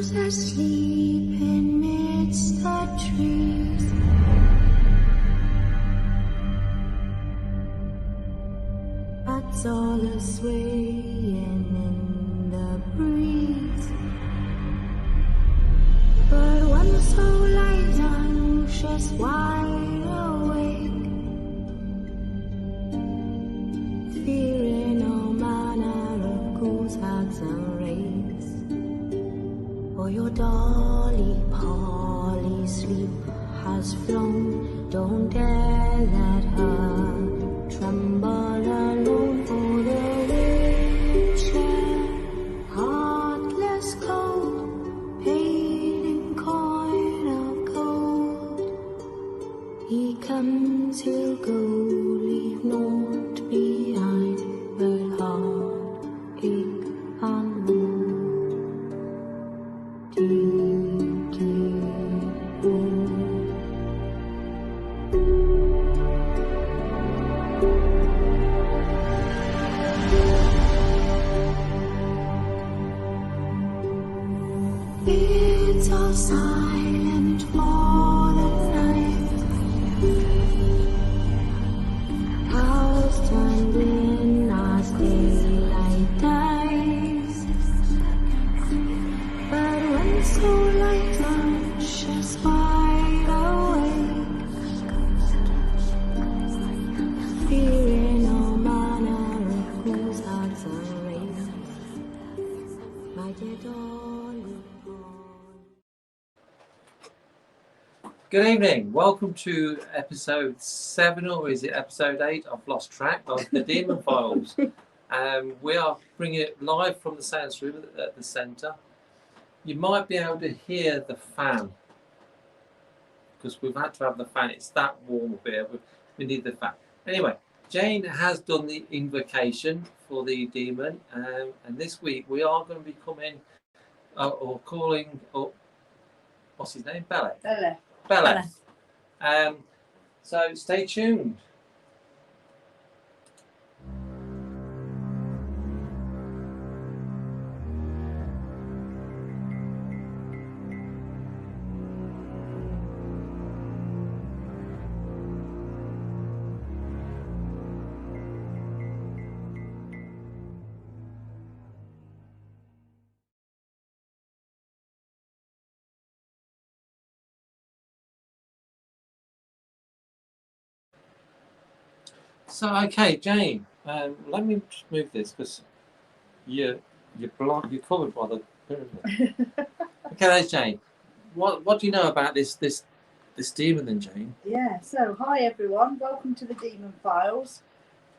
shadows asleep amidst the trees. Bats all are swaying in the breeze. But one soul lies anxious, wide awake, fearing all manner of ghouls, hags and rakes. For your dolly Polly sleep has flown, don't dare let her tremble alone. For the witcher, heartless cold, paid in coin of gold, he comes, he'll go, leave naught behind but heartache and woe. Deep, deep woe. It's all silent for the night. House turned in as daylight dies. But when so light anxious wide awake, fearing all manner of ghouls, hags and rakes, my dear darling. Good evening. Welcome to episode 7, or is it episode 8? I've lost track of the Demon Files. We are bringing it live from the Sounds Room at the centre. You might be able to hear the fan because we've had to have the fan. It's that warm up here. We need the fan. Anyway, Jane has done the invocation for the demon, and this week we are going to be coming or calling up. What's his name? Beleth. Beleth. So stay tuned. So, okay, Jane, let me just move this because you're covered by the pyramid. Okay, there's Jane. What do you know about this demon then, Jane? Yeah, so hi everyone, welcome to the Demon Files.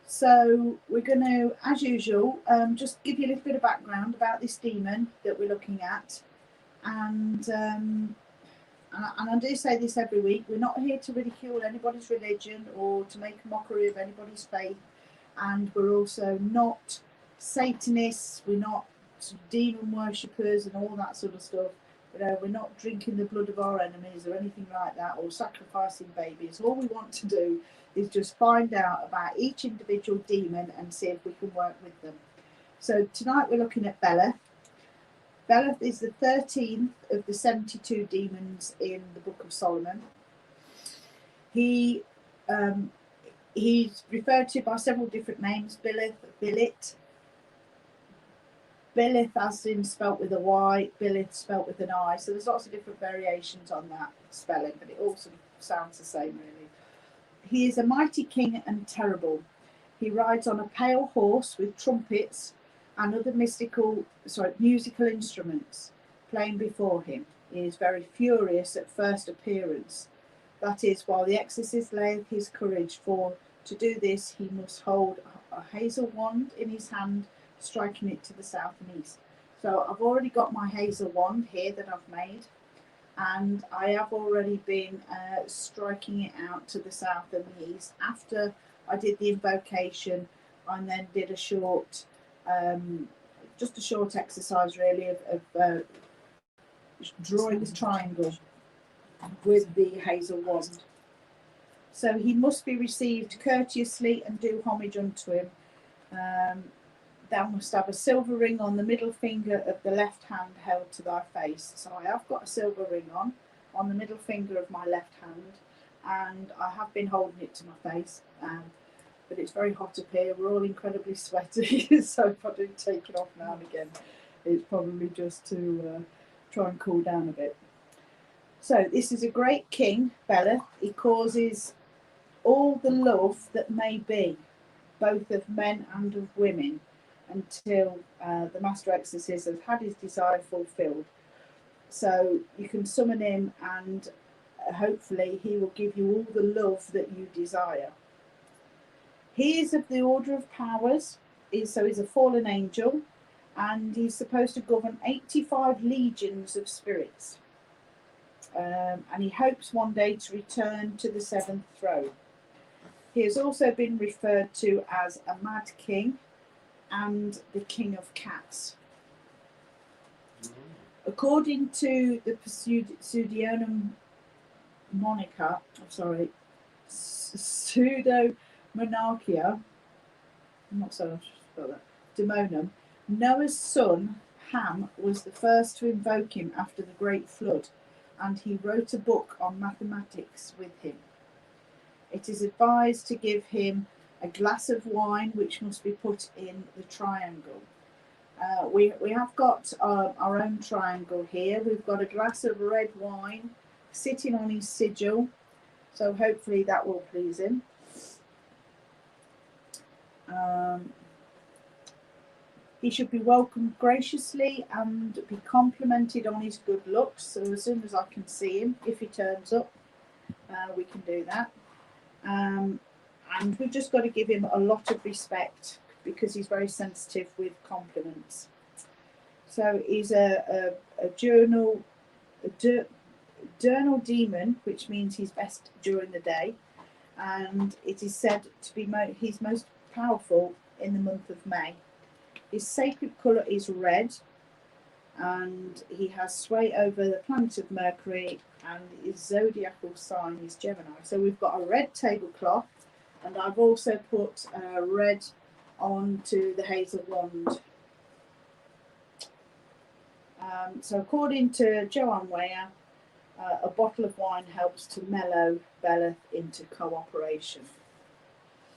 So we're going to, as usual, just give you a little bit of background about this demon that we're looking at. And I do say this every week, we're not here to ridicule anybody's religion or to make a mockery of anybody's faith. And we're also not Satanists, we're not demon worshippers and all that sort of stuff. We're not drinking the blood of our enemies or anything like that, or sacrificing babies. All we want to do is just find out about each individual demon and see if we can work with them. So tonight we're looking at Beleth. Beleth is the 13th of the 72 demons in the Book of Solomon. He's referred to by several different names: Beleth, as in spelt with a Y, Beleth spelt with an I. So there's lots of different variations on that spelling, but it all sort of sounds the same, really. He is a mighty king and terrible. He rides on a pale horse with trumpets and other musical instruments playing before him. He is very furious at first appearance. That is, while the exorcist layeth his courage, for to do this he must hold a hazel wand in his hand, striking it to the south and east. So I've already got my hazel wand here that I've made, and I have already been striking it out to the south and the east. After I did the invocation, I then did a short exercise really of drawing this triangle with the hazel wand. So he must be received courteously and do homage unto him. thou must have a silver ring on the middle finger of the left hand held to thy face. So I have got a silver ring on the middle finger of my left hand, and I have been holding it to my face. But it's very hot up here. We're all incredibly sweaty, so if I do take it off now and again, it's probably just to try and cool down a bit. So this is a great king, Beleth. He causes all the love that may be, both of men and of women, until the master exorcist has had his desire fulfilled. So you can summon him, and hopefully he will give you all the love that you desire. He is of the order of powers, so he's a fallen angel, and he's supposed to govern 85 legions of spirits. And he hopes one day to return to the seventh throne. He has also been referred to as a mad king and the king of cats. According to the pseudomonarchia, I'm not so sure about that, Daemonum, Noah's son Ham was the first to invoke him after the great flood, and he wrote a book on mathematics with him. It is advised to give him a glass of wine, which must be put in the triangle. We have got our own triangle here. We've got a glass of red wine sitting on his sigil, so hopefully that will please him. He should be welcomed graciously and be complimented on his good looks. So as soon as I can see him, if he turns up, we can do that. And we've just got to give him a lot of respect because he's very sensitive with compliments. So he's a diurnal demon, which means he's best during the day, and it is said to be he's most powerful in the month of May. His sacred colour is red, and he has sway over the planet of Mercury, and his zodiacal sign is Gemini. So we've got a red tablecloth, and I've also put red onto the hazel wand. So according to Joanne Weyer, a bottle of wine helps to mellow Beleth into cooperation.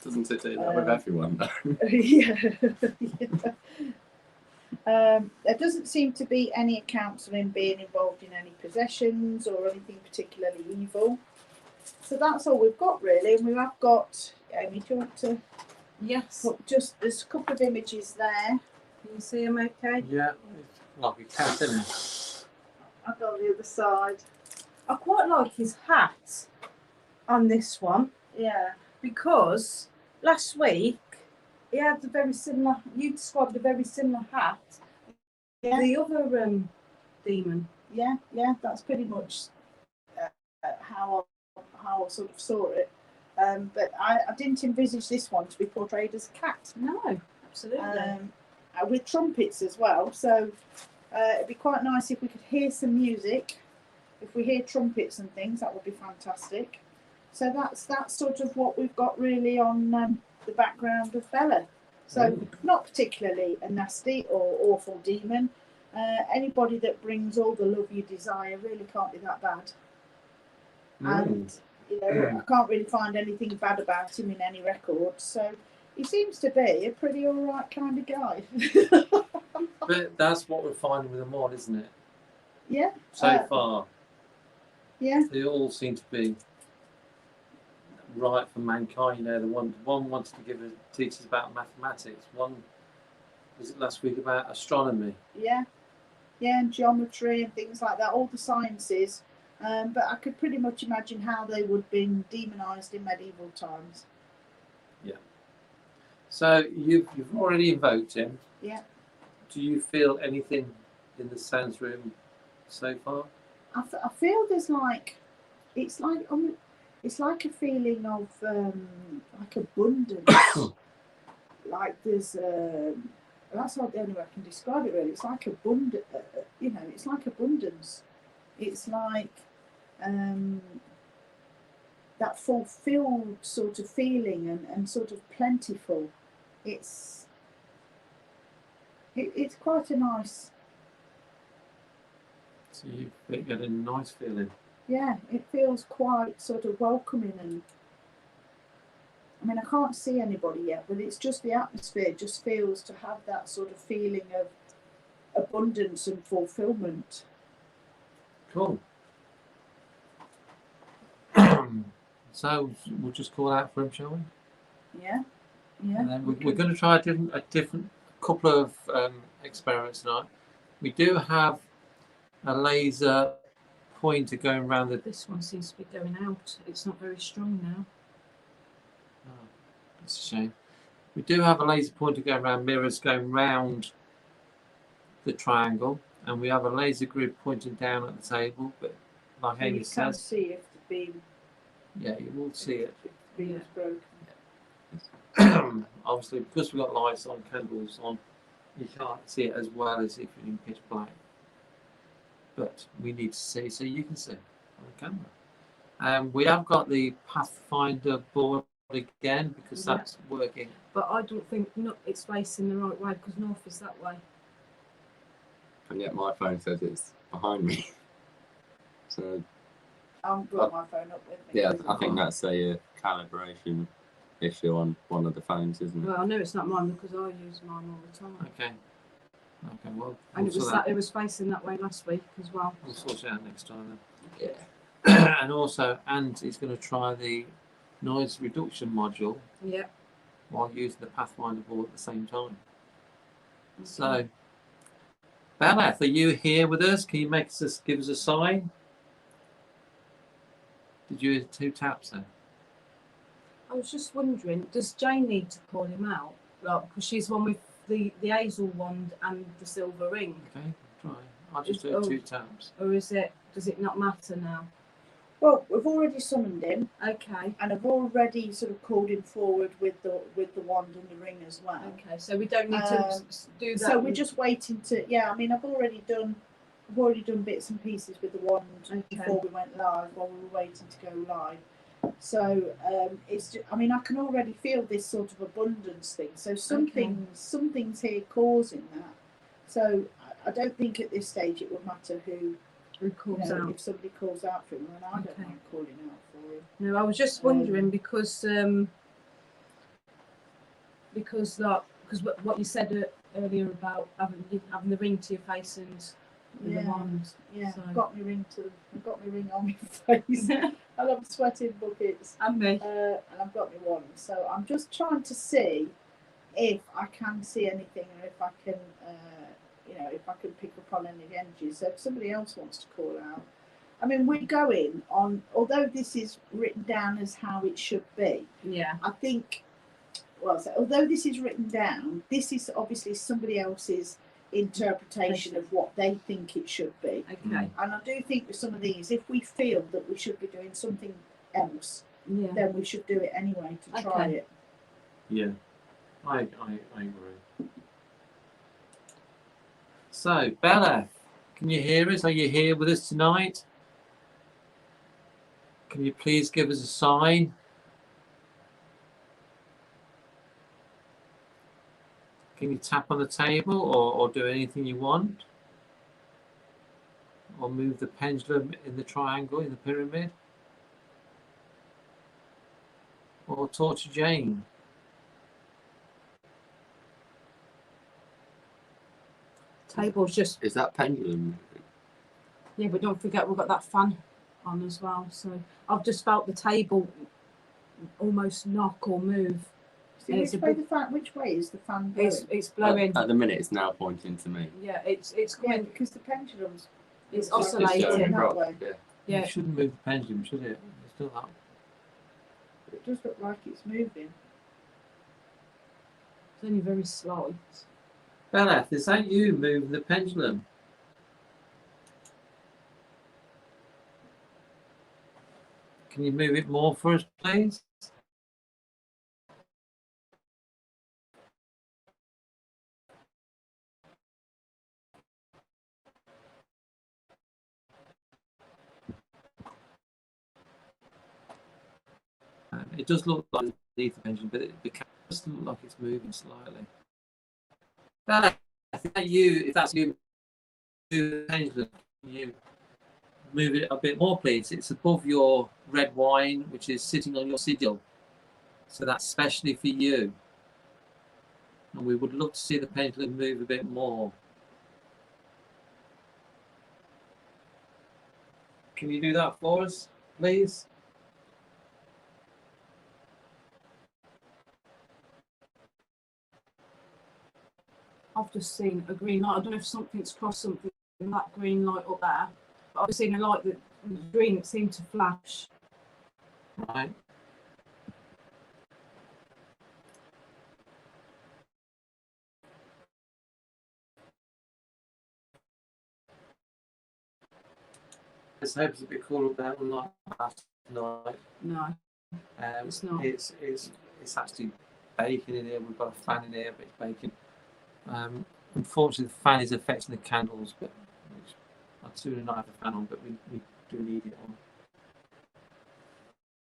Doesn't it do that with everyone though? Yeah. There doesn't seem to be any accounts of him being involved in any possessions or anything particularly evil. So that's all we've got really, and we have got, Amy, do you want to? Yes. Put just, there's a couple of images there. Can you see them okay? Yeah, it's like a cat, isn't it? I've got the other side. I quite like his hat on this one Yeah. because last week he had a very similar, you described a very similar hat. Yeah. The other demon. Yeah, that's pretty much how I sort of saw it. But I didn't envisage this one to be portrayed as a cat. No, absolutely. With trumpets as well. So it'd be quite nice if we could hear some music. If we hear trumpets and things, that would be fantastic. So that's sort of what we've got really on the background of Beleth. So not particularly a nasty or awful demon. Anybody that brings all the love you desire really can't be that bad. And you know, I can't really find anything bad about him in any records. So he seems to be a pretty all right kind of guy. But that's what we're finding with them all, isn't it? Yeah. So far, Yeah. they all seem to be right for mankind. You know, the one wanted to teach us about mathematics. One was it last week about astronomy. Yeah, and geometry and things like that, all the sciences. But I could pretty much imagine how they would have been demonised in medieval times. Yeah. So you've already invoked him. Yeah. Do you feel anything in the sounds room so far? I feel there's it's like a feeling of like abundance. Like there's that's not the only way I can describe it really. It's like abundant, it's like abundance. It's like that fulfilled sort of feeling and sort of plentiful. It's It's quite a nice. So you get a nice feeling. Yeah, it feels quite sort of welcoming, and I mean, I can't see anybody yet, but it's just the atmosphere just feels to have that sort of feeling of abundance and fulfillment. Cool. So we'll just call out for him, shall we? Yeah, yeah. And then we're going to try a different couple of experiments tonight. We do have a laser pointer going around the. This one seems to be going out. It's not very strong now. Oh, that's a shame. We do have a laser pointer going around mirrors going round the triangle, and we have a laser grid pointing down at the table. But like So you Amy can says, see if the beam, yeah, you will see it. if the beam is broken. Obviously, because we've got lights on, candles on, you can't see it as well as if you're in pitch black. But we need to see, so you can see on the camera. We have got the Pathfinder board again because Yeah. that's working. But I don't think it's facing the right way because north is that way. And yet my phone says it's behind me. So I've got my phone up with me. yeah, I think that's a calibration issue on one of the phones, isn't it? Well, I know it's not mine because I use mine all the time. Okay. Okay, well, And we'll it was facing that way last week as well. we'll sort it out next time Yeah. then. And also, he's going to try the noise reduction module Yeah. while using the Pathfinder board at the same time. Okay. So, Beleth, are you here with us? Can you give us a sign? Did you hear 2 taps then? I was just wondering, does Jane need to call him out? Like, because she's one with the hazel wand and the silver ring. Okay, try. I'll just do 2 taps. Or does it not matter now? Well, we've already summoned him, Okay. and I've already sort of called him forward with the wand and the ring as well. Okay, so we don't need to do that. So we're just waiting to. Yeah, I mean, I've already done bits and pieces with the wand before we went live, while we were waiting to go live. So it's. I mean, I can already feel this sort of abundance thing. So something's here causing that. So I don't think at this stage it would matter who calls out. If somebody calls out for him, then I don't mind calling out for him. No, I was just wondering because what you said earlier about having the ring to your face and the wand. Yeah, So. I've got my ring on my face. And I'm sweating buckets. And me. And I've got my wand. So I'm just trying to see if I can see anything, or if I can, if I can pick up on any energies. So if somebody else wants to call out, I mean, we're going on. Although this is written down as how it should be, Yeah. I think. Well, so although this is written down, this is obviously somebody else's interpretation of what they think it should be. Okay. And I do think with some of these, if we feel that we should be doing something else, then we should do it anyway to try it. Yeah, I agree. So, Beleth, can you hear us? Are you here with us tonight? Can you please give us a sign? Can you tap on the table or do anything you want? Or move the pendulum in the triangle, in the pyramid? Or talk to Jane? Table's just. Is that pendulum? Yeah, but don't forget we've got that fan on as well. So I've just felt the table almost knock or move. See, which way is the fan blowing? It's blowing. At the minute, it's now pointing to me. Yeah, it's coming. Because the pendulum's It's like oscillating. it's going that Right, way. yeah. Yeah. You shouldn't move the pendulum, should it? It's still up. It does look like it's moving. It's only very slight. Beleth, is that you moving the pendulum? Can you move it more for us, please? It does look like underneath the pendulum, but it does look like it's moving slightly. Beleth, if that's you, move the pendulum, you move it a bit more, please. It's above your red wine, which is sitting on your sigil. So that's specially for you. And we would love to see the pendulum move a bit more. Can you do that for us, please? I've just seen a green light. I don't know if something's crossed something in that green light up there. But I've seen a light that was green. It seemed to flash. Right. Let's hope it's a bit cooler up there, unlike last night. No, it's not. It's actually baking in here. We've got a fan in here, but it's baking. Unfortunately, the fan is affecting the candles, but I'd sooner not have the fan on, but we do need it on.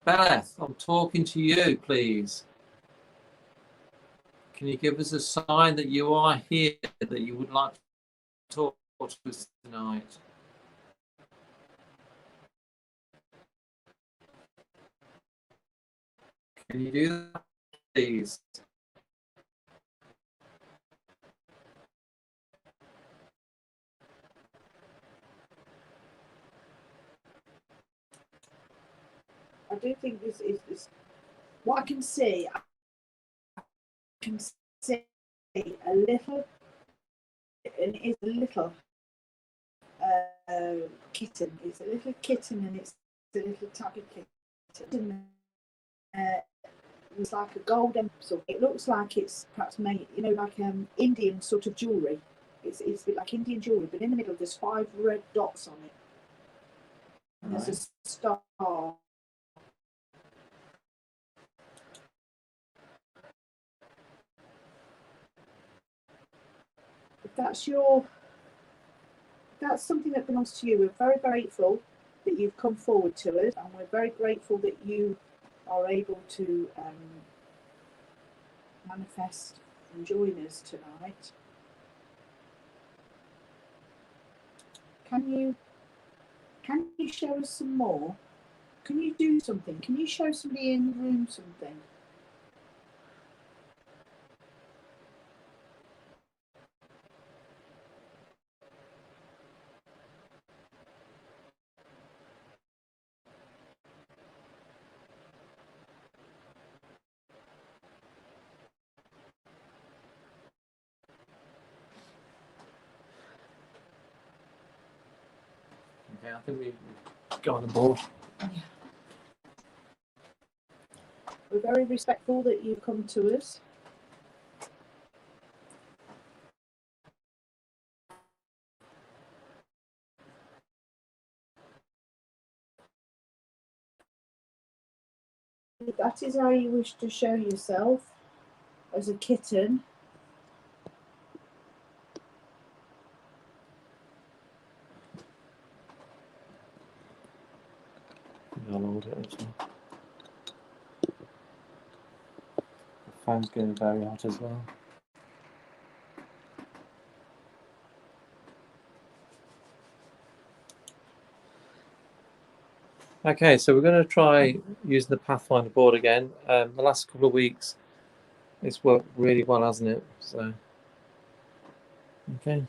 Beleth, I'm talking to you, please. Can you give us a sign that you are here, that you would like to talk to us tonight? Can you do that, please? I do think this is what I can see. I can see a little, and it is a little kitten. It's a little kitten, and it's a little tabby kitten. It's like a golden. So it looks like it's perhaps made, like Indian sort of jewellery. It's a bit like Indian jewellery, but in the middle there's 5 red dots on it. And there's a star. If that's something that belongs to you, we're very grateful that you've come forward to us, and we're very grateful that you are able to manifest and join us tonight. Can you show us some more? Can you do something? Can you show somebody in the room something? Okay, I think we've got on board. Yeah. We're very respectful that you come to us. If that is how you wish to show yourself, as a kitten, I'll order it as well. The phone's getting very hot as well. Okay, so we're going to try using the Pathfinder board again. The last couple of weeks, it's worked really well, hasn't it? So, okay.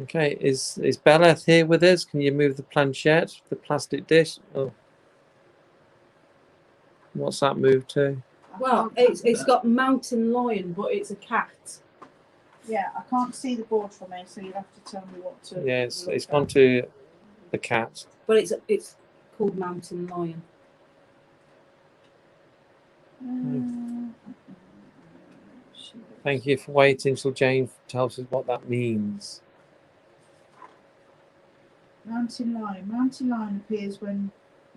Okay, is Beleth here with us? Can you move the planchette, the plastic dish? Oh, what's that move to? Well, it's got mountain lion, but it's a cat. yeah, I can't see the board from here, so you'd have to tell me what to. Yeah, it's look gone at. to the cat. But it's called mountain lion. Thank you for waiting till Jane tells us what that means. Mountain lion. Mountain lion appears when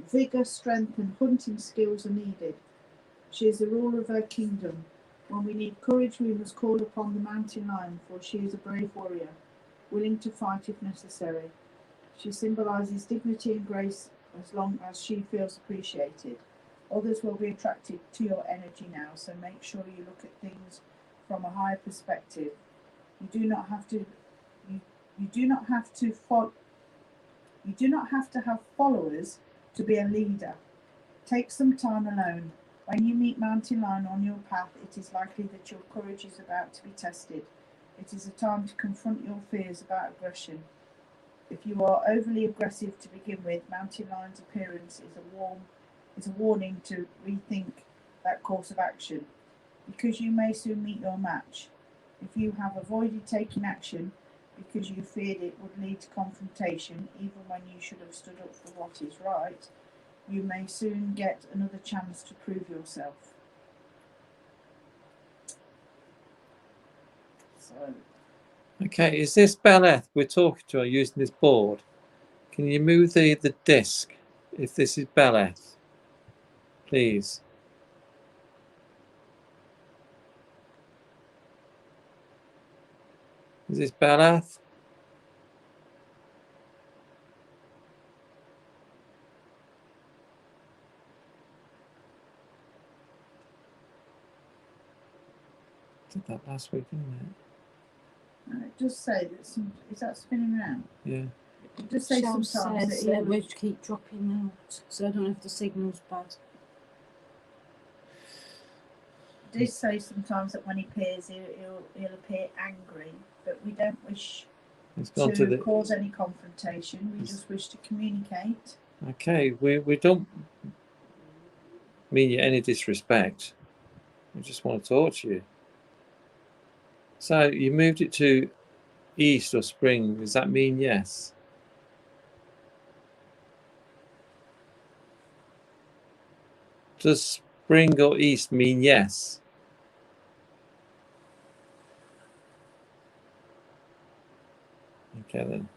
vigour, strength, and hunting skills are needed. She is the ruler of her kingdom. When we need courage, we must call upon the mountain lion, for she is a brave warrior, willing to fight if necessary. She symbolises dignity and grace as long as she feels appreciated. Others will be attracted to your energy now, so make sure you look at things from a higher perspective. You do not have to. You do not have to follow. You do not have to have followers to be a leader. Take some time alone. When you meet mountain lion on your path, it is likely that your courage is about to be tested. It is a time to confront your fears about aggression. If you are overly aggressive to begin with, mountain lion's appearance is a warning to rethink that course of action, because you may soon meet your match. If you have avoided taking action because you feared it would lead to confrontation, even when you should have stood up for what is right, you may soon get another chance to prove yourself. So, Okay, is this Beleth we're talking to using this board? Can you move the disc if this is Beleth, please? Is this Beleth? Did that last week, didn't it does say that some. Is that spinning around? it? Yeah. It does say Shell sometimes says that that we keep dropping out, so I don't know if the signal's bad. It does say sometimes that when he appears, he'll appear angry, but we don't wish It's gone to to the. cause any confrontation. We just wish to communicate. Okay, we don't mean you any disrespect. We just want to talk to you. So you moved it to east or spring. Does that mean yes? Does spring or east mean yes? Okay then.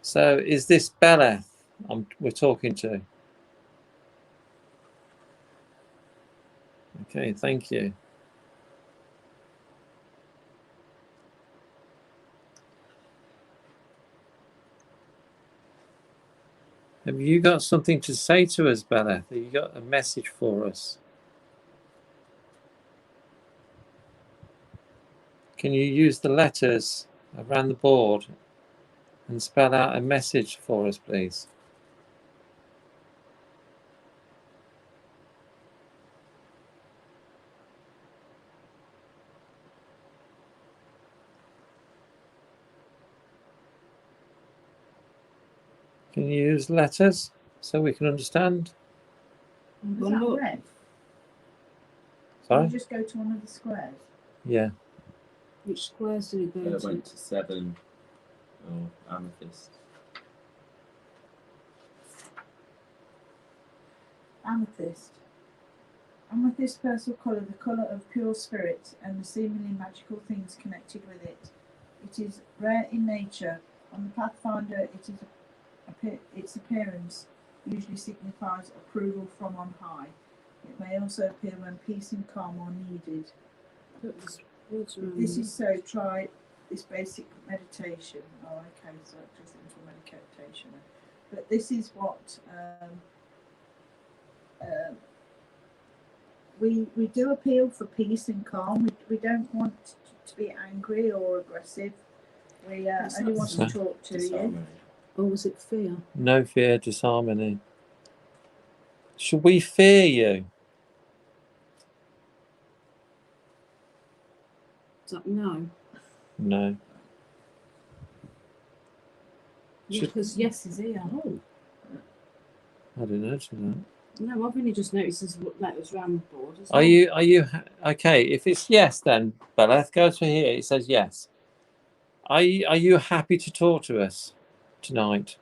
So is this Beleth we're talking to? Okay, thank you. Have you got something to say to us, Beleth? Have you got a message for us? Can you use the letters around the board and spell out a message for us, please? Can you use letters so we can understand? Is Well, that look, red? Can Sorry? you just go to one of the squares? Yeah. which squares did it go I to? went to 7 or amethyst. Amethyst. Amethyst personal colour, the colour of pure spirit and the seemingly magical things connected with it. It is rare in nature. On the Pathfinder, its appearance usually signifies approval from on high. It may also appear when peace and calm are needed. Look, there's words If around this it. is so, try this basic meditation. Oh, okay, so it goes into meditation. But this is what we do appeal for peace and calm. We don't want to be angry or aggressive. We only want to talk to you. Disharmony. Or was it fear? No fear, disharmony. Should we fear you? Is that no? No. Should- Because yes is here. Oh, I didn't notice that. No, I've only just noticed there's letters round the board. Are you okay? If it's yes, then Beleth, go to here. It says yes. Are you happy to talk to us tonight?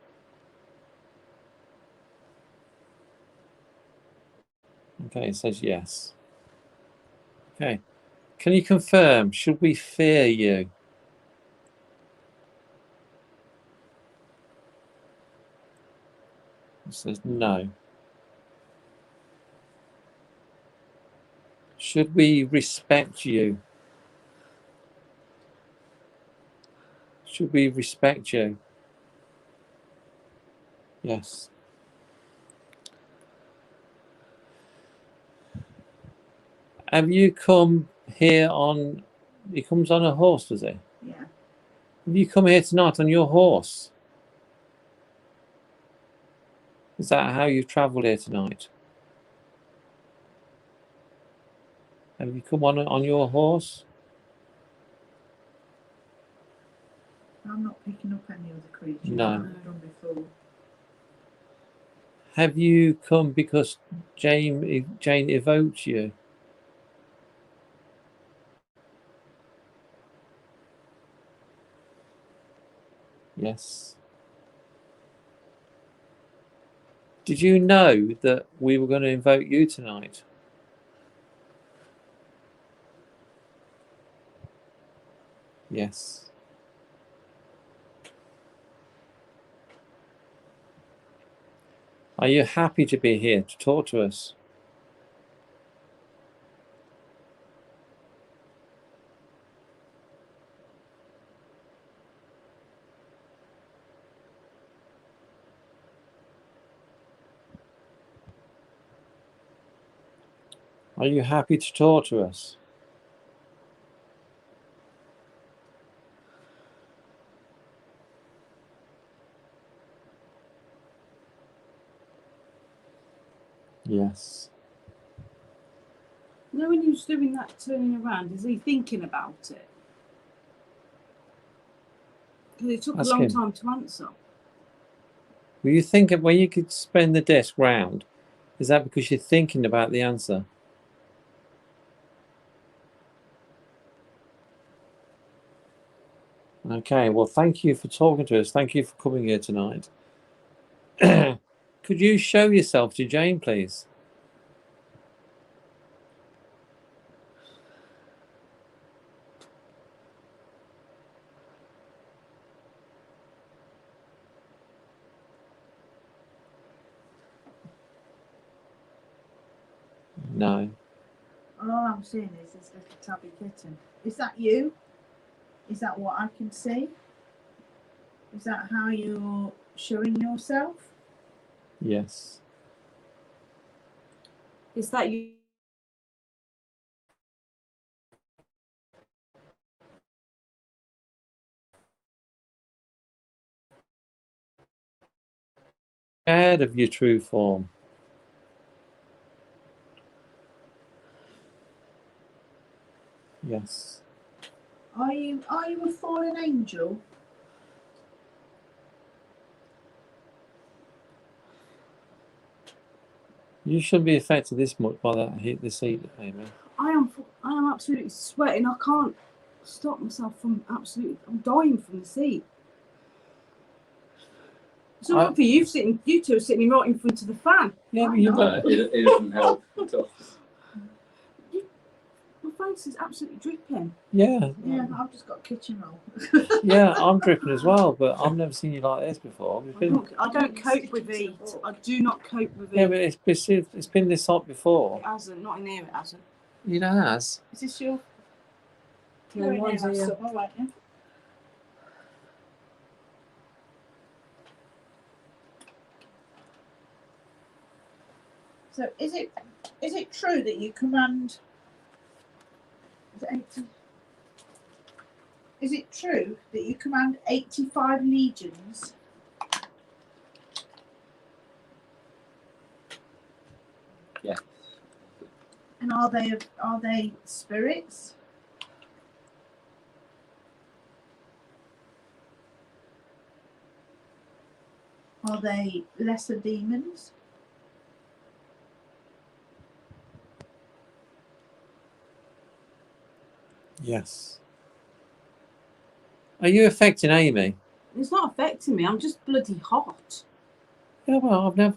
Okay, it says yes. Okay. Can you confirm? Should we fear you? It says no. Should we respect you? Should we respect you? Yes. Have you come here on. He comes on a horse, does he? Yeah. Have you come here tonight on your horse? Is that how you've travelled here tonight? Have you come on your horse? I'm not picking up any other creatures. No. I've done before. Have you come because Jane evoked you? Yes. Did you know that we were going to invoke you tonight? Yes. Are you happy to be here to talk to us? Are you happy to talk to us? Yes. You know, when he was doing that turning around, is he thinking about it? Because it took Ask a long him. time to answer. Were you thinking when you could spin the disc round? Is that because you're thinking about the answer? Okay, well, thank you for talking to us. Thank you for coming here tonight. Could you show yourself to Jane, please? No. All I'm seeing is this little tabby kitten. Is that you? Is that what I can see? Is that how you're showing yourself? Yes. Is that you? Scared of your true form. Yes. Are you a fallen angel? You shouldn't be affected this much by that heat, this heat, Amy. I am absolutely sweating. I can't stop myself from absolutely. I'm dying from the seat. It's all right for you sitting. You two are sitting right in front of the fan. Yeah, but you've got. It doesn't help at all. My face is absolutely dripping. Yeah. Yeah, I've just got kitchen roll. Yeah, I'm dripping as well, but I've never seen you like this before. I don't cope with heat. I do not cope with heat. Yeah, but it's been this hot before. It hasn't. Not in here. It hasn't. It has. Is this your? No, mine's here. Summer, won't you? So is it true that you command? Is it true that you command 85 legions? Yeah. And are they spirits? Are they lesser demons? Yes. Are you affecting Amy? It's not affecting me. I'm just bloody hot. Yeah, well, I've never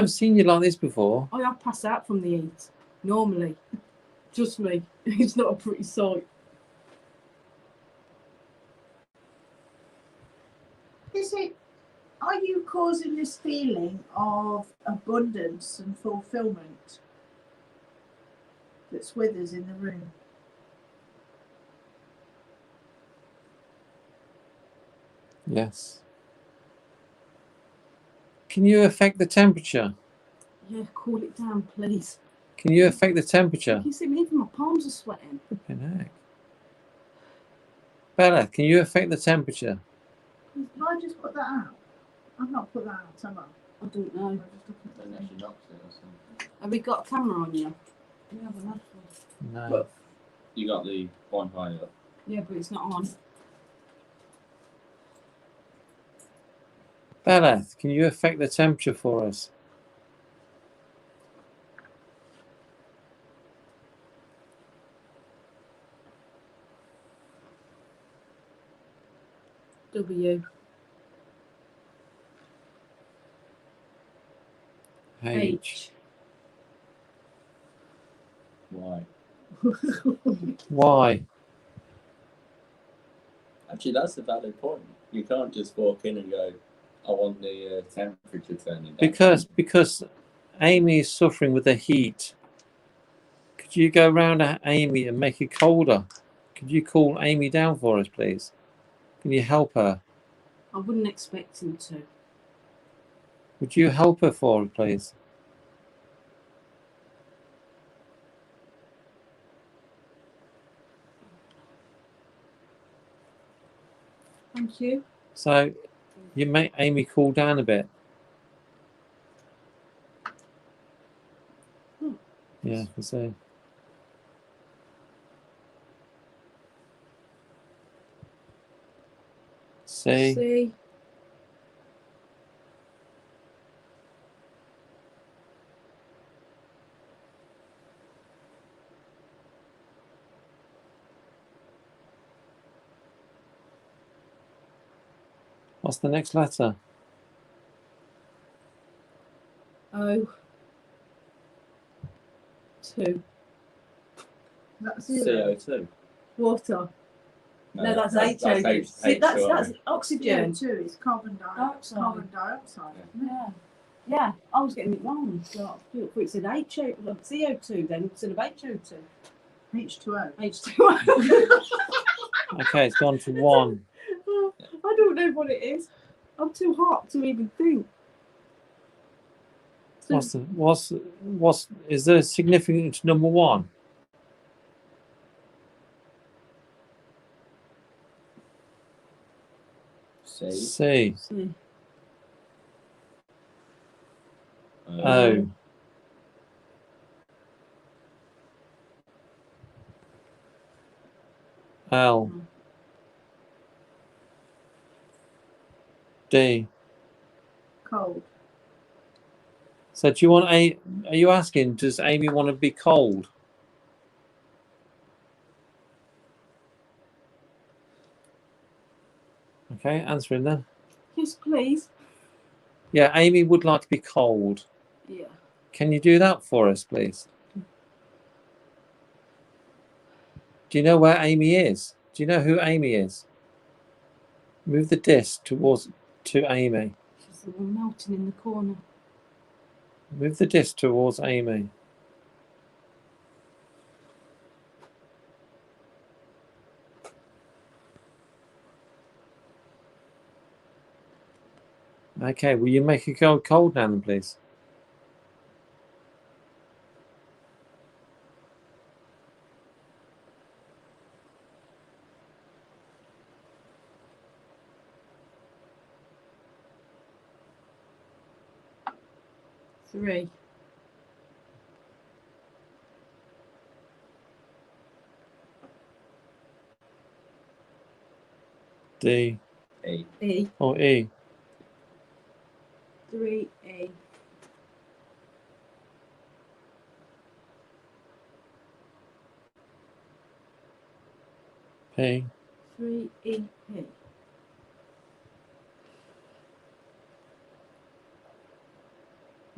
seen you like this before. I pass out from the heat. Normally. Just me. It's not a pretty sight. Are you causing this feeling of abundance and fulfillment that's with us in the room? Yes. Can you affect the temperature? Yeah, cool it down, please. Can you affect the temperature? Can you see me? Even my palms are sweating. Flipping heck. Beleth, can you affect the temperature? Have I just put that out? I've not put that out, have I? I don't know. Unless she knocks it or something. Have we got a camera on you? We haven't had one. No. But you got the one high up. Yeah, but it's not on. Beleth, can you affect the temperature for us? W. H. Why? Y. Actually, that's a valid point. You can't just walk in and go, I want the temperature turning down. Because Amy is suffering with the heat. Could you go round to Amy and make it colder? Could you cool Amy down for us, please? Can you help her? I wouldn't expect him to. Would you help her for us, please? Thank you. So you make Amy cool down a bit. Hmm. Yeah, I can see. C. C. What's the next letter? O. 2. That's zero. CO2. Water. No, that's HO2. H- See, that's H2O. oxygen. CO2 is carbon Dioxide. dioxide. Isn't it? Yeah. Yeah, I was getting it wrong. So I thought it said CO2 then instead of HO2. H2O. H2O. Okay, it's gone to 1. I don't know what it is. I'm too hot to even think. So, Is there a significant number 1? C. C. C. O. L. D. Cold. So do you want are you asking, does Amy want to be cold? Okay, answering then. Yes, please. Yeah, Amy would like to be cold. Yeah. Can you do that for us, please? Do you know where Amy is? Do you know who Amy is? Move the disc to Amy. She's the one melting in the corner. Move the disc towards Amy. Okay, will you make it go cold now then, please? Three. D. E. E. Or E. 3E. P. 3EP.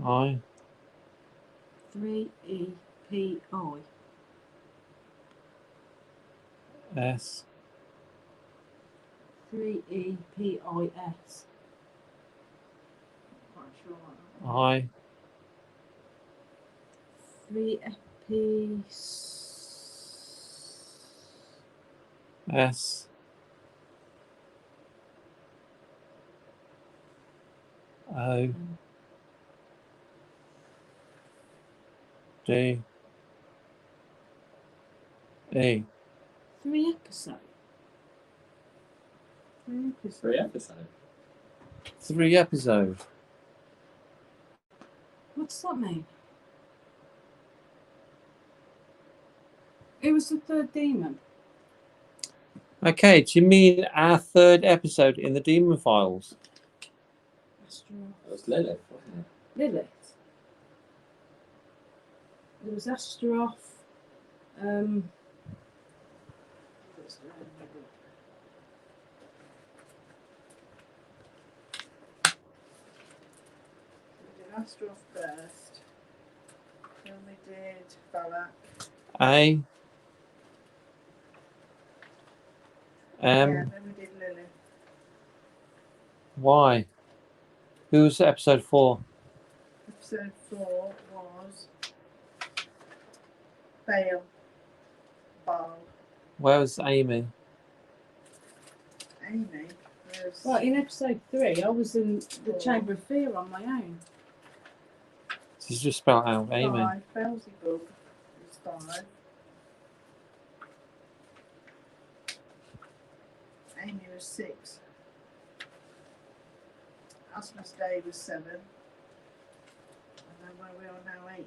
I. 3EPI. S. 3EPIS. Quite sure. I. 3EPI. S. O. D E. 3 episodes. 3 episodes. 3 episodes. 3 episodes. What does that mean? It was the third demon. Okay, do you mean our 3rd episode in the Demon Files? That was Lilith, wasn't it? Lilith. There was Astaroth. We did Astaroth first. Then we did Beleth. A Yeah, M then we did Lilith. Y. Who was episode 4? Episode 4 was Bale. Baal. Where was Amy? Amy was. Well, in episode 3, I was in the 4. Chamber of Fear on my own. Did you just spell out Amy? 5. Beelzebub was 5. Amy was 6. Asmus Day was 7. And then where we are now 8.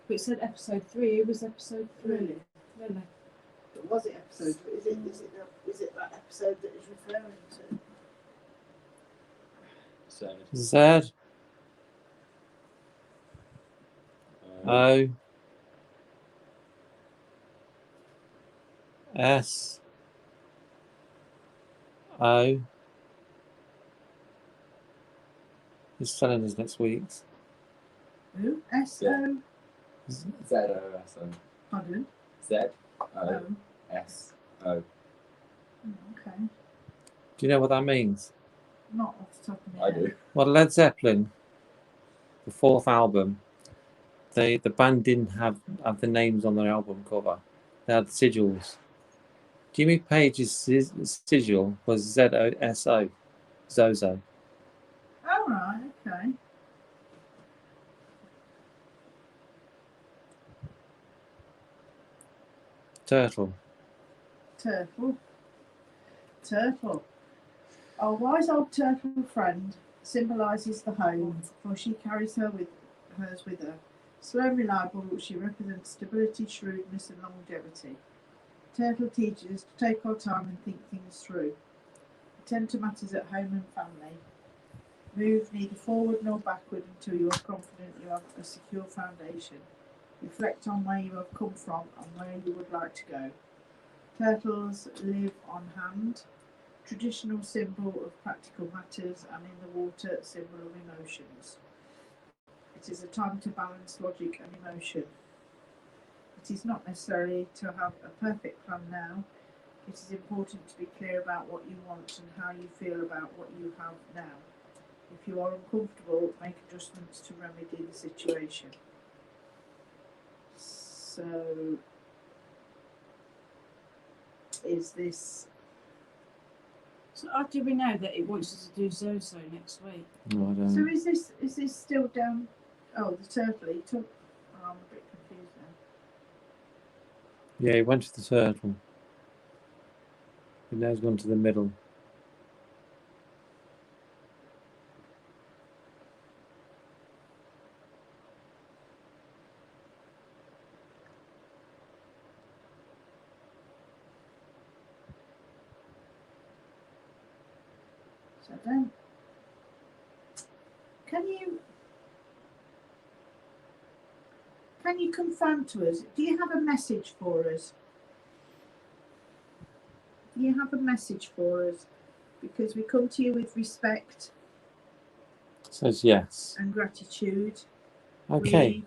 But it said episode 3. It was episode 3. Really? Really? But was it episode? Is it that episode that is referring to? So, Z O S O. He's telling us next week. Who? S-O? Z-O-S-O. Pardon? Z-O-S-O. Oh, okay. Do you know what that means? Not off the top of my I head. do. Well, Led Zeppelin, the 4th album, the band didn't have the names on their album cover. They had sigils. Jimmy Page's sigil was Z-O-S-O, Zozo. Oh, right, okay. Turtle. Turtle. Turtle. Our wise old turtle friend symbolises the home, for she carries hers with her. Slow and reliable, she represents stability, shrewdness, and longevity. Turtle teaches us to take our time and think things through. Attend to matters at home and family. Move neither forward nor backward until you are confident you have a secure foundation. Reflect on where you have come from and where you would like to go. Turtles live on hand, traditional symbol of practical matters, and in the water, symbol of emotions. It is a time to balance logic and emotion. It is not necessary to have a perfect plan now. It is important to be clear about what you want and how you feel about what you have now. If you are uncomfortable, make adjustments to remedy the situation. So, is this? So how do we know that it wants us to do Zozo next week? No, I don't. So is this still down? Oh, the turtle. He took. Oh, I'm a bit confused now. Yeah, he went to the turtle. He now he's gone to the middle. So then, can you confirm to us? Do you have a message for us? Do you have a message for us? Because we come to you with respect Says yes. and gratitude. Okay.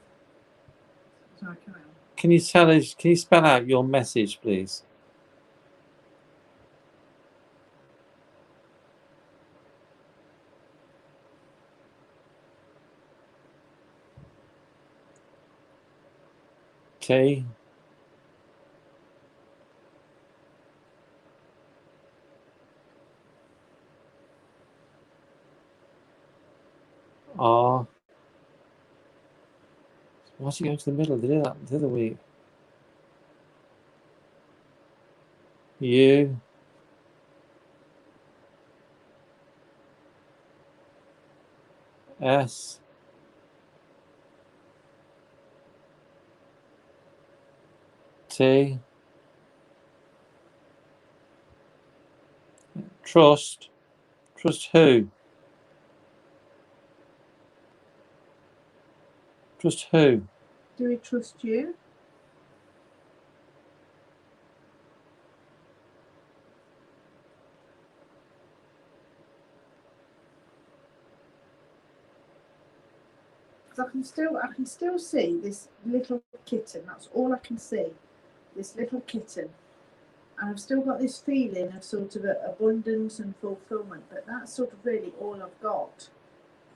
Sorry, carry on. Can you tell us? Can you spell out your message, please? T R Why's he going to the middle? They did that the other week. U. S. T. Trust. Trust who? Trust who? Do we trust you? Because I can still see this little kitten. That's all I can see. This little kitten. And I've still got this feeling of sort of abundance and fulfillment, but that's sort of really all I've got.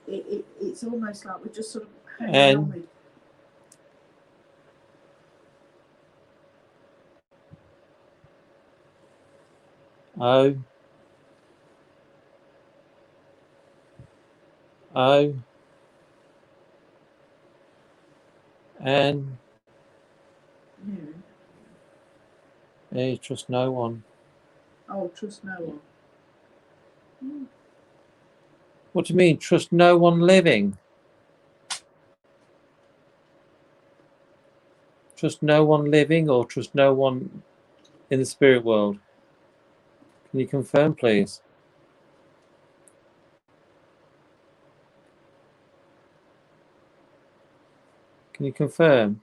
It's almost like we're just sort of hanging on with. O. O. N. E. Trust no one. Oh, trust no one. What do you mean? Trust no one living? Trust no one living or trust no one in the spirit world? Can you confirm, please? Can you confirm?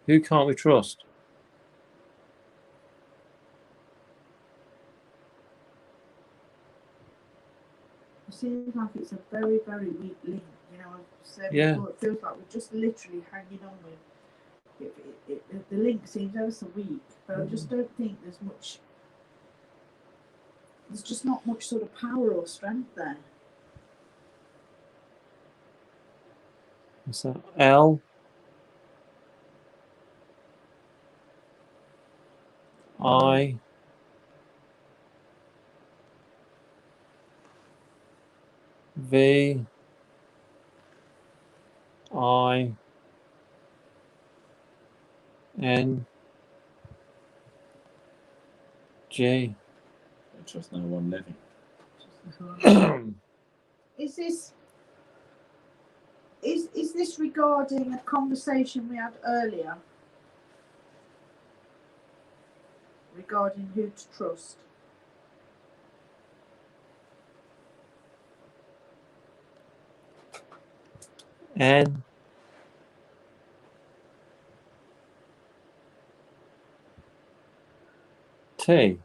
Who can't we trust? It seems like it's a very, very weak link. You know, I've said Yeah. before, it feels like we're just literally hanging on with. The link seems ever so weak, but I just don't think there's much. There's just not much sort of power or strength there. What's that? L. I. V. I. N. G. I trust no one living. Is this regarding a conversation we had earlier regarding who to trust? N. T.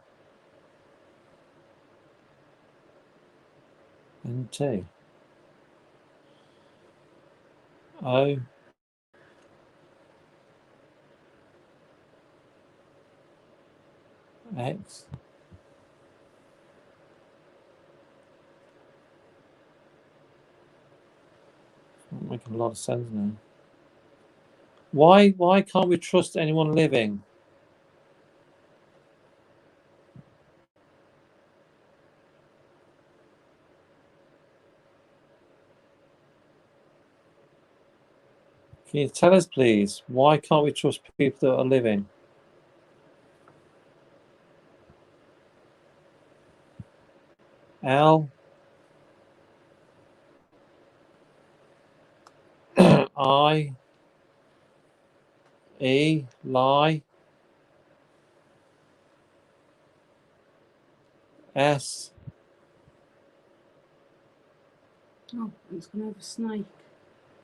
N. T. O. X. Not making a lot of sense now. Why can't we trust anyone living? Can you tell us, please, why can't we trust people that are living? L. I. E. Lie. S. Oh, it's gonna have a snake.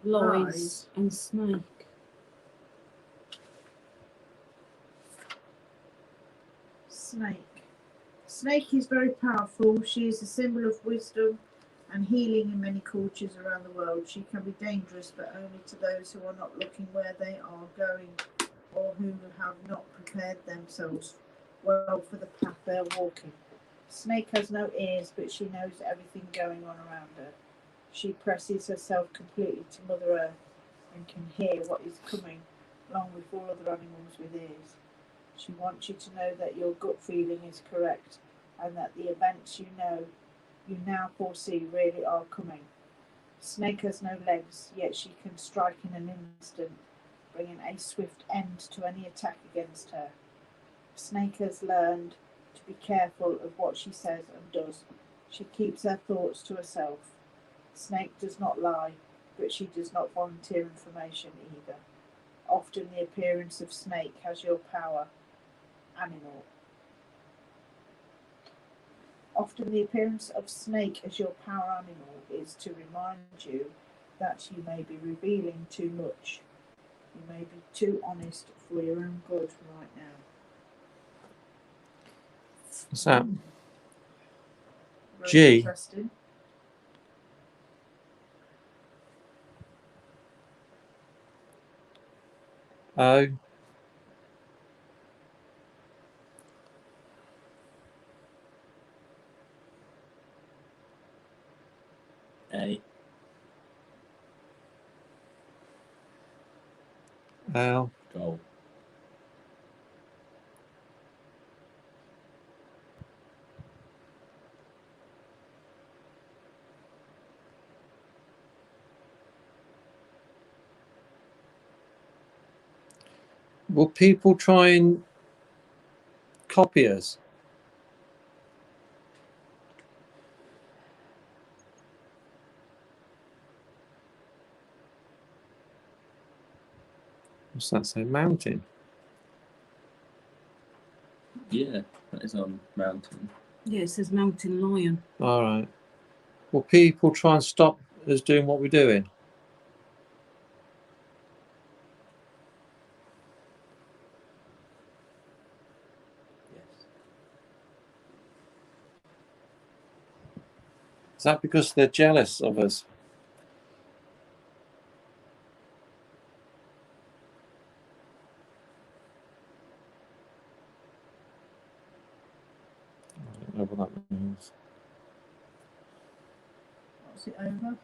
Lies Lies. and snake. Snake. Snake is very powerful. She is a symbol of wisdom and healing in many cultures around the world. She can be dangerous, but only to those who are not looking where they are going or who have not prepared themselves well for the path they are walking. Snake has no ears, but she knows everything going on around her. She presses herself completely to Mother Earth and can hear what is coming, along with all other animals with ears. She wants you to know that your gut feeling is correct and that the events you know you now foresee really are coming. Snake has no legs, yet she can strike in an instant, bringing a swift end to any attack against her. Snake has learned to be careful of what she says and does. She keeps her thoughts to herself. Snake does not lie, but she does not volunteer information either. Often the appearance of Snake has your power, animal. Often the appearance of Snake as your power animal is to remind you that you may be revealing too much. You may be too honest for your own good right now. What's that? Very G. interesting. O. A. L. Goal. Will people try and copy us? What's that say? Mountain. Yeah, that is on mountain. Yeah, it says mountain lion. All right. Will people try and stop us doing what we're doing? Yes. Is that because they're jealous of us? I don't know what that means. What's it over?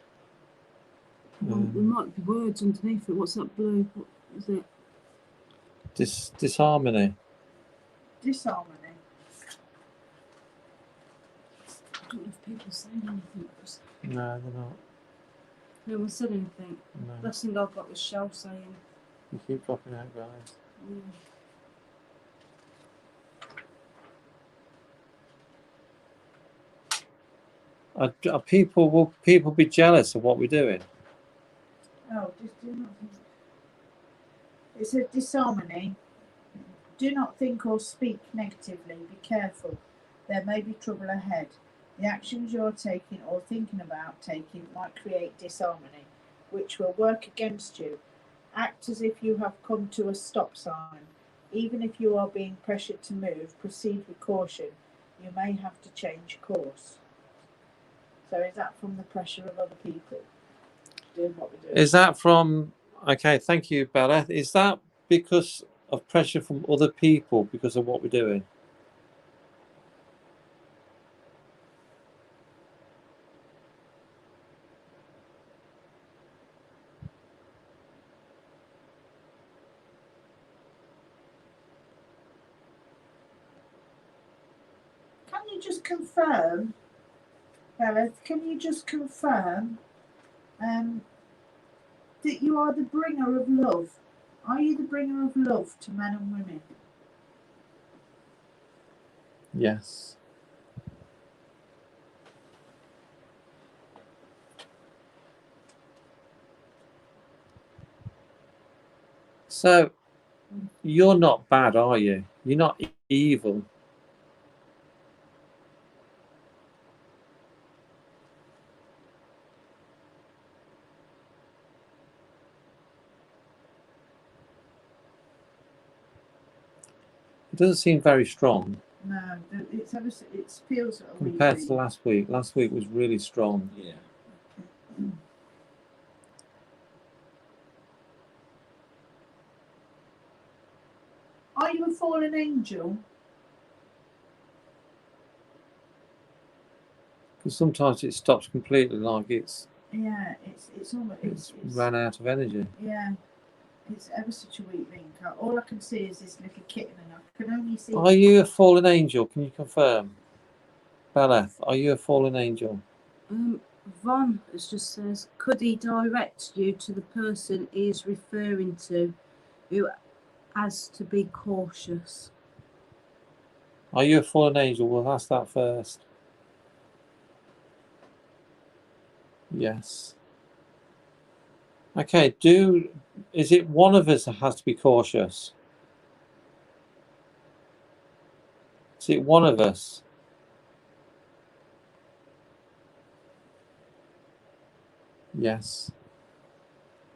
There might be words underneath it. What's that blue? What is it? Disharmony. Disharmony. I don't know if people say anything. No, they're not. No one said anything. No. Last thing I got was Shell saying. You keep dropping out, guys. Will people be jealous of what we're doing? Oh, just do not think. It says disharmony. Do not think or speak negatively. Be careful. There may be trouble ahead. The actions you are taking or thinking about taking might create disharmony, which will work against you. Act as if you have come to a stop sign. Even if you are being pressured to move, proceed with caution. You may have to change course. So is that from the pressure of other people doing what we're doing? Is that from... Okay, thank you, Beleth. Is that because of pressure from other people because of what we're doing? Can you just confirm, Beleth, can you just confirm that you are the bringer of love? Are you the bringer of love to men and women? Yes. So, you're not bad, are you? You're not evil. It doesn't seem very strong No, it feels a wee compared bit. to last week. Last week was really strong. Yeah. Are you a fallen angel? Because sometimes it stops completely, like it's Yeah, it's almost it's ran out of energy. yeah. It's ever such a weak link. All I can see is this little kitten, and I can only see. Are you a fallen angel? Can you confirm? Beleth, are you a fallen angel? Von, it just says, could he direct you to the person he is referring to, who has to be cautious? Are you a fallen angel? We'll ask that first. Yes. Okay, is it one of us that has to be cautious? Is it one of us? Yes.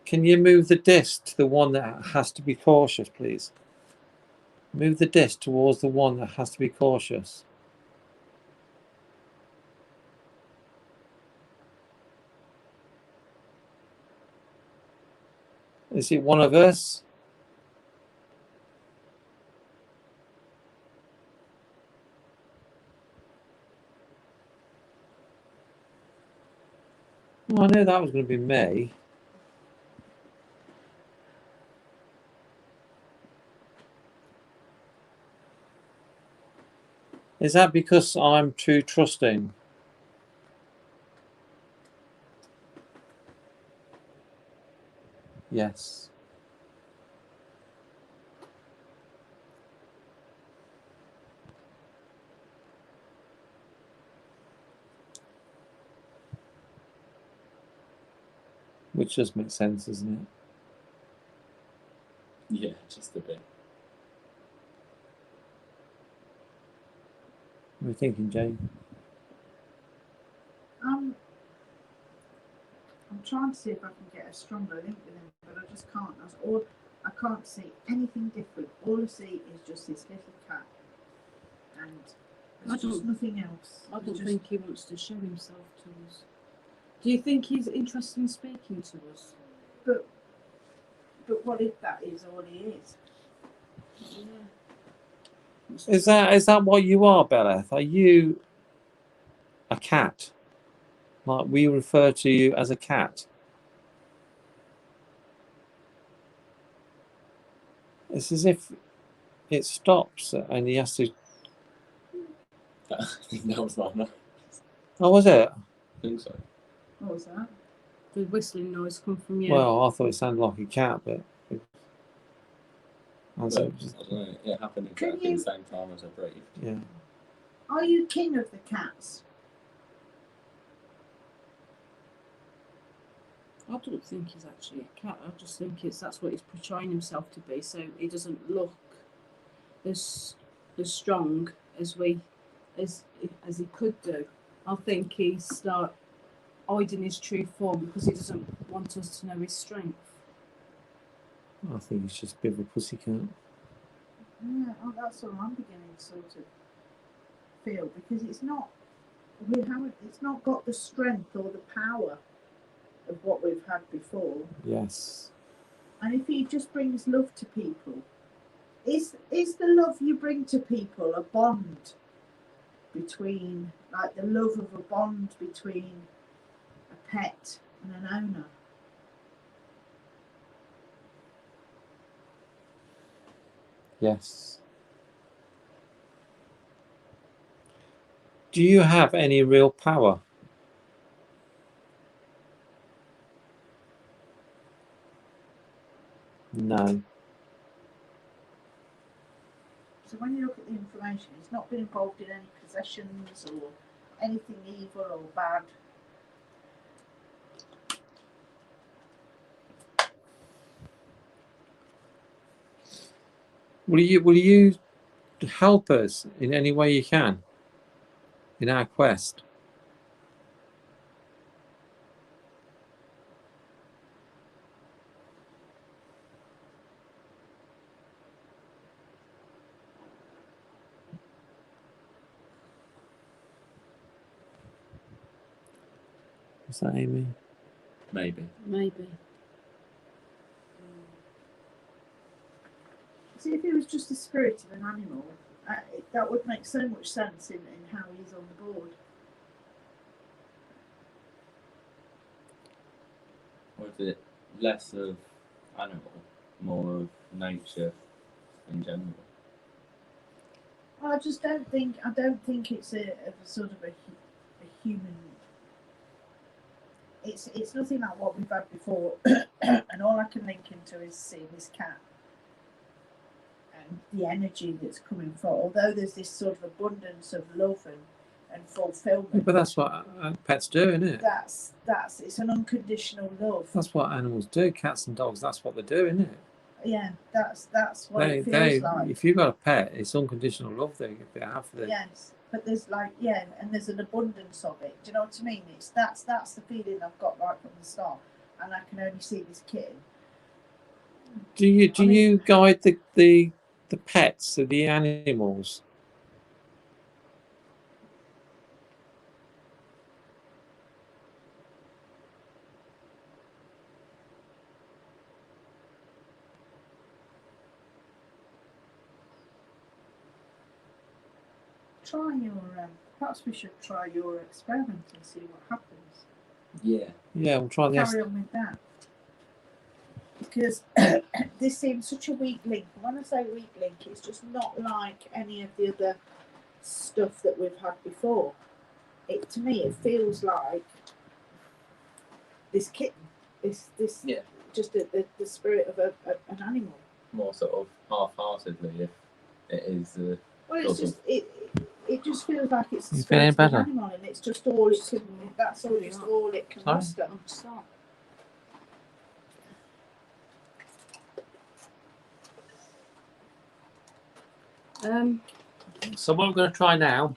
Can you move the disc to the one that has to be cautious, please? Move the disc towards the one that has to be cautious. Is it one of us? Well, I knew that was going to be me. Is that because I'm too trusting? Yes. Which does make sense, doesn't it? Yeah, just a bit. What are you thinking, Jane? I'm trying to see if I can get a stronger link with him, but I just can't. I can't see anything different. All I see is just this little cat, and there's just nothing else. I don't think he wants to show himself to us. Do you think he's interested in speaking to us? But what if that is all he is? Yeah. Is that what you are, Beleth? Are you a cat? Like we refer to you as a cat? It's as if it stops and he has to. I think that was my nose. Oh, was it? I think so. What was that? The whistling noise come from you. Well, I thought it sounded like a cat, but. Well, I don't know. It happened exactly the same time as I breathed. Yeah. Are you king of the cats? I don't think he's actually a cat. I just think that's what he's portraying himself to be. So he doesn't look as strong as he could do. I think he start hiding his true form because he doesn't want us to know his strength. I think it's just a bit of a pussycat. Yeah, that's what I'm beginning to sort of feel, because it's not got the strength or the power of what we've had before. Yes. And if he just brings love to people, is the love you bring to people a bond between, like the love of a bond between a pet and an owner? Yes. Do you have any real power? No. So when you look at the information, he's not been involved in any possessions or anything evil or bad. Will you help us in any way you can in our quest? Is that Amy? Maybe. Maybe. See, if he was just the spirit of an animal, that would make so much sense in how he's on the board. Or is it less of animal, more of nature in general? Well, I don't think it's a sort of a human. It's nothing like what we've had before, and all I can link into is seeing this cat and the energy that's coming from. Although there's this sort of abundance of love and fulfillment. But that's what pets do, isn't it? That's it's an unconditional love. That's what animals do. Cats and dogs. That's what they do, isn't it? Yeah, that's what it feels like. If you've got a pet, it's unconditional love they have for them. Yes, but there's and there's an abundance of it. Do you know what I mean? That's the feeling I've got right from the start, and I can only see this kitten. Do you guide the pets, the animals? Perhaps we should try your experiment and see what happens. Yeah. Yeah, we'll try this. Carry on with that. Because this seems such a weak link. When I say weak link, it's just not like any of the other stuff that we've had before. To me, it feels like this kitten, this Yeah. just the spirit of an animal. More sort of half-heartedly, if it is. Well, it's just it just feels like it's the You spirit feeling of an better? animal, and it's just all it can. That's all just all it can Sorry? muster. So what we're going to try now.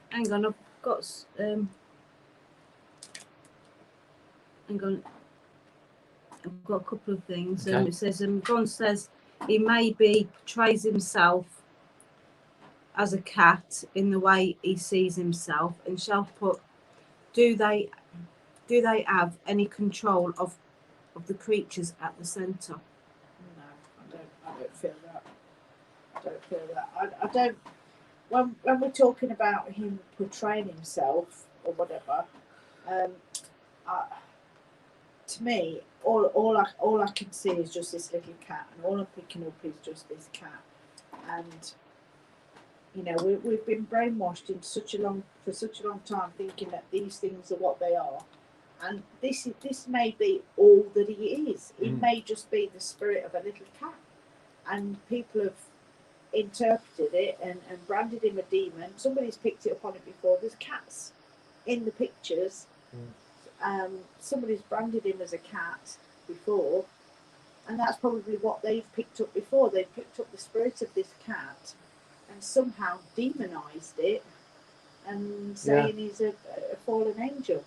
Hang on, I've got hang on. I've got a couple of things. Okay. It says Ron says he maybe portrays himself as a cat in the way he sees himself, and shall put, do they have any control of the creatures at the centre? No, I don't feel that. I don't feel that. I don't. When we're talking about him portraying himself or whatever, to me, all I can see is just this little cat, and all I'm picking up is just this cat, and you know we've been brainwashed for such a long time thinking that these things are what they are, and this may be all that he is. It may just be the spirit of a little cat, and people have interpreted it and branded him a demon. Somebody's picked it up on it before. There's cats in the pictures. Somebody's branded him as a cat before, and that's probably what they've picked up before. They've picked up the spirit of this cat and somehow demonized it and saying he's a fallen angel.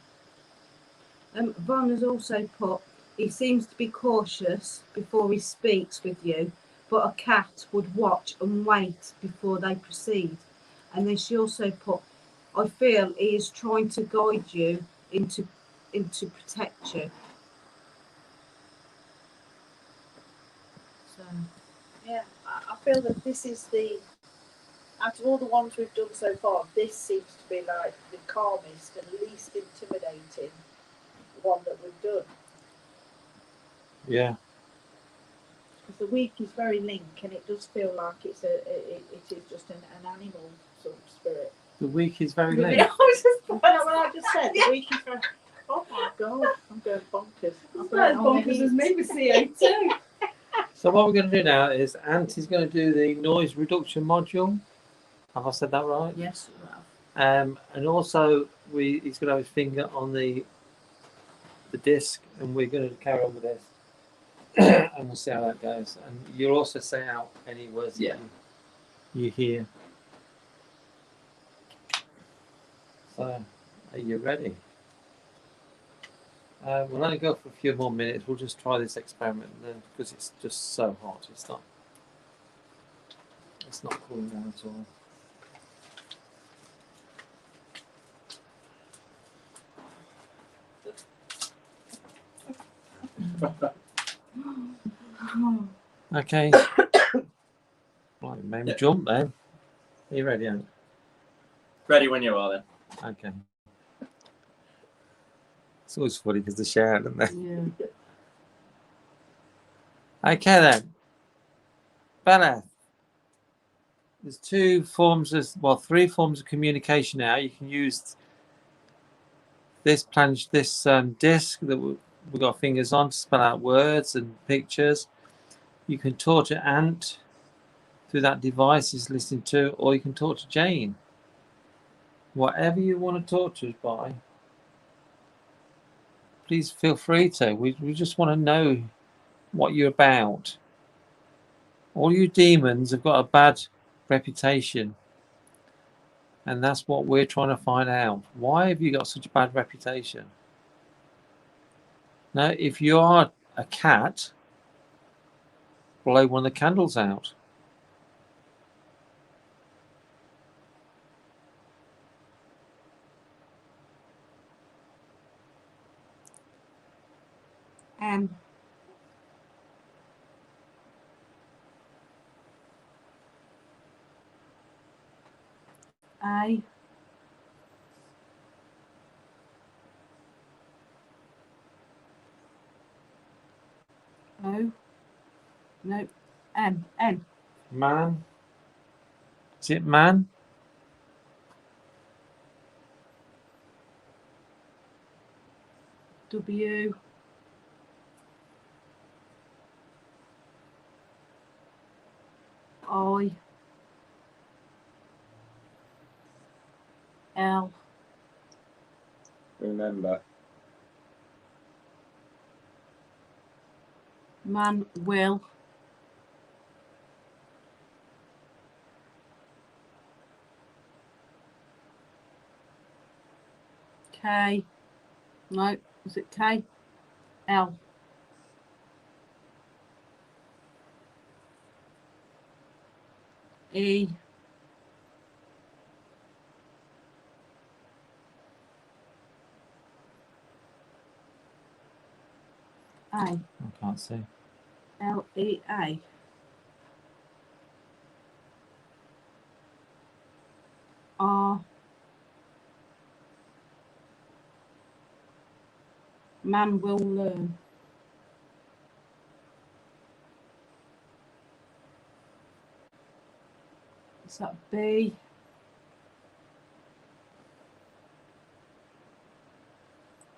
Von has also put, he seems to be cautious before he speaks with you, but a cat would watch and wait before they proceed. And then she also put, I feel he is trying to guide you into protect you. So Yeah, I feel that this is out of all the ones we've done so far, this seems to be like the calmest and least intimidating one that we've done. Yeah. Because the weak is very link, and it does feel like it is just an animal sort of spirit. The week is very You late. know what I just said? The weak is very. Oh my god, I'm going bonkers. I'm going bonkers as me with CO2. So what we're going to do now is Auntie's going to do the noise reduction module. Have I said that right? yes, you have. And also he's going to have his finger on the disc, and we're going to carry on with this, and we'll see how that goes. And you'll also say out any words that you hear. So, are you ready? We'll only go for a few more minutes. We'll just try this experiment then, because it's just so hot. It's not cooling down at all. Okay. Right, it made me jump then. Are you ready, Ant? Ready when you are, then. Okay. It's always funny because they shout, don't they? Yeah. Okay then. Beleth, there's two forms of, well, three forms of communication now. You can use this disc that we've got fingers on to spell out words and pictures. You can talk to Ant through that device he's listening to, or you can talk to Jane. Whatever you want to talk to us by, please feel free to. We just want to know what you're about. All you demons have got a bad reputation, and that's what we're trying to find out. Why have you got such a bad reputation? Now, if you are a cat, blow one of the candles out. A. O. No. M. N. Man. Is it man? W. I. L. Remember. Man will. K. No. Was it K? L. E. A. I can't see. L. E. A. R. Man will learn. Is that B?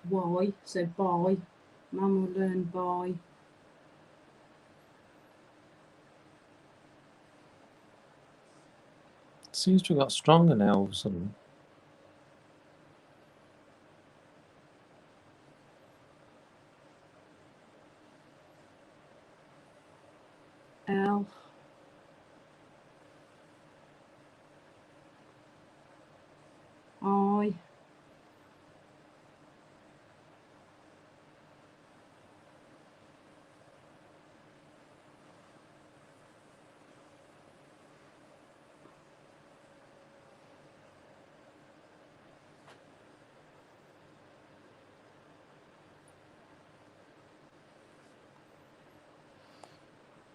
Y. So by. Man will learn by. Seems to have got stronger now all of a sudden. L. I.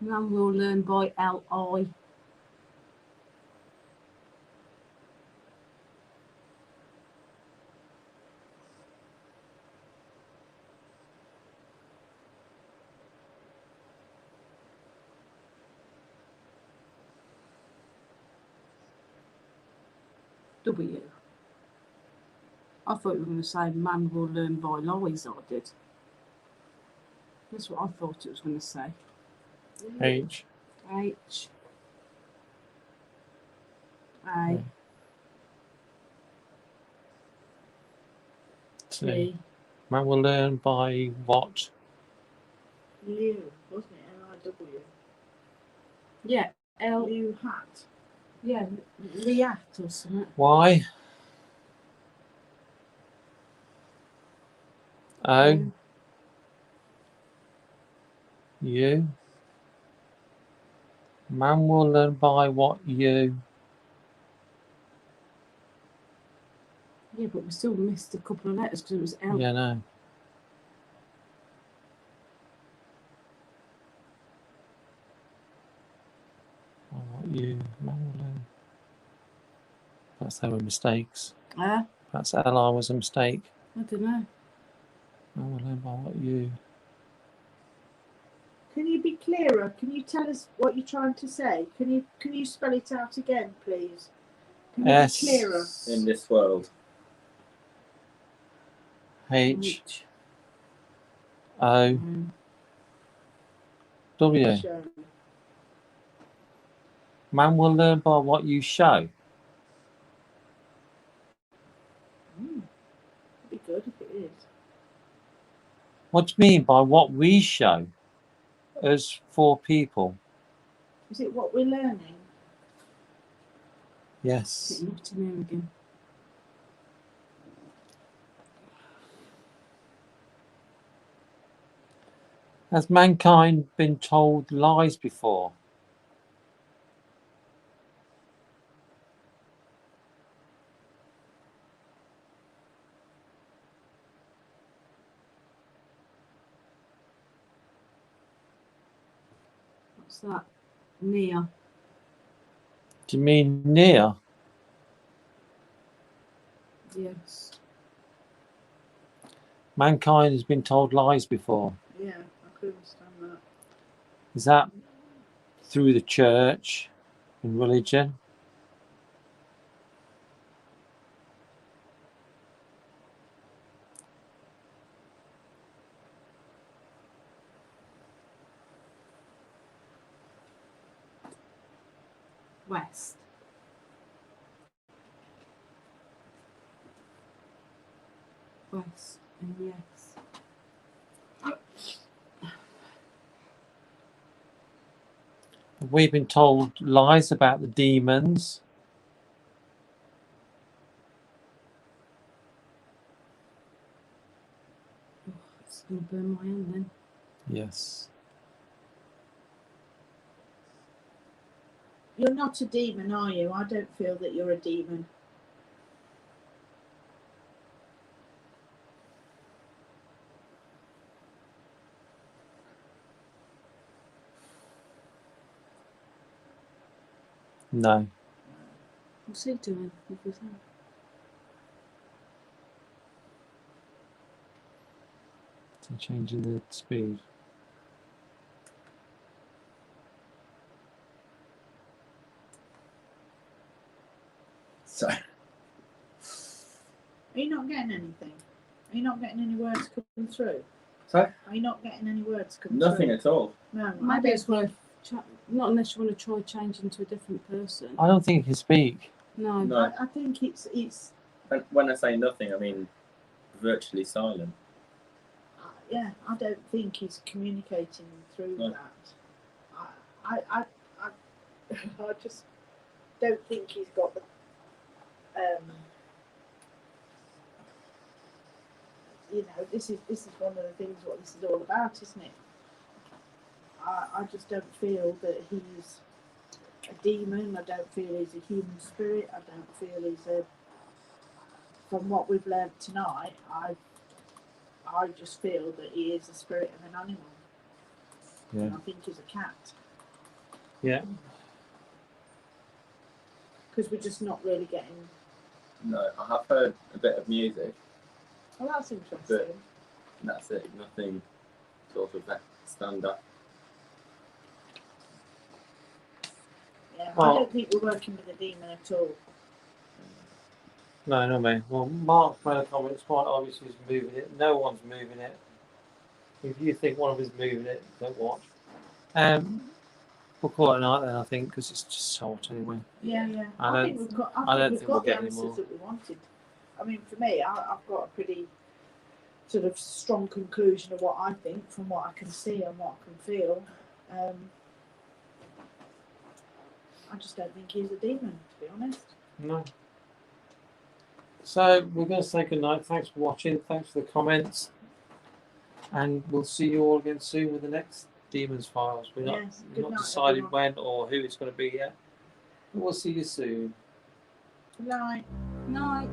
Man will learn by L-I. W. I thought you were going to say man will learn by lies, I did. That's what I thought it was going to say. H. H. A. Okay. T. Man will learn by what? Liu, wasn't it? L-I-W. Yeah. L. Liu hat. Yeah. Liat or something. Y. O. U. Man will learn by what you. Yeah, but we still missed a couple of letters because it was L. Yeah, no. By what you. Man will learn. Perhaps they were mistakes. Perhaps LI was a mistake. I don't know. Man will learn by what you. Can you be clearer? Can you tell us what you're trying to say? Can you spell it out again, please? Can you be clearer? In this world. H O W. Show. Man will learn by what you show. It'd be good if it is. What do you mean by what we show as 4 people? Is it what we're learning? Yes. Not in here again. Has mankind been told lies before? What's that? Near. Do you mean near? Yes. Mankind has been told lies before. Yeah, I could understand that. Is that through the church and religion? West. West and yes. We've been told lies about the demons. Oh, it's going to burn my hand then. Yes. You're not a demon, are you? I don't feel that you're a demon. No. What's he doing with his hand? So changing the speed. Sorry. Are you not getting anything? Are you not getting any words coming through? Sorry? Are you not getting any words coming Nothing through? at all. No, Maybe it's worth not unless you want to try changing to a different person. I don't think he can speak. No. No. I think it's When I say nothing, I mean virtually silent. yeah. I don't think he's communicating through No. that. I I just don't think he's got the you know, this is one of the things what this is all about, isn't it? I just don't feel that he's a demon. I don't feel he's a human spirit. I don't feel he's a. From what we've learned tonight, I just feel that he is a spirit of an animal. Yeah. And I think he's a cat. Yeah. Because we're just not really getting. No, I have heard a bit of music. Well, that's interesting. And that's it. Nothing sort of that stand up. Yeah, Well- I don't think we're working with a demon at all. No, not me. Well, Mark made a comment. It's quite obvious who's moving it. No one's moving it. If you think one of us is moving it, don't watch. We'll call it a night then, I think, because it's just short anyway. Yeah, yeah. I think we've got. I I don't think think we've we'll got the get any answers more. that we wanted. I mean, for me, I've got a pretty sort of strong conclusion of what I think from what I can see and what I can feel. I just don't think he's a demon, to be honest. No. So we're going to say goodnight. Thanks for watching. Thanks for the comments. And we'll see you all again soon with the next Demons Files. We're not, Yes, we're good not night, decided everyone. when or who it's going to be yet. But we'll see you soon. Good night. Night.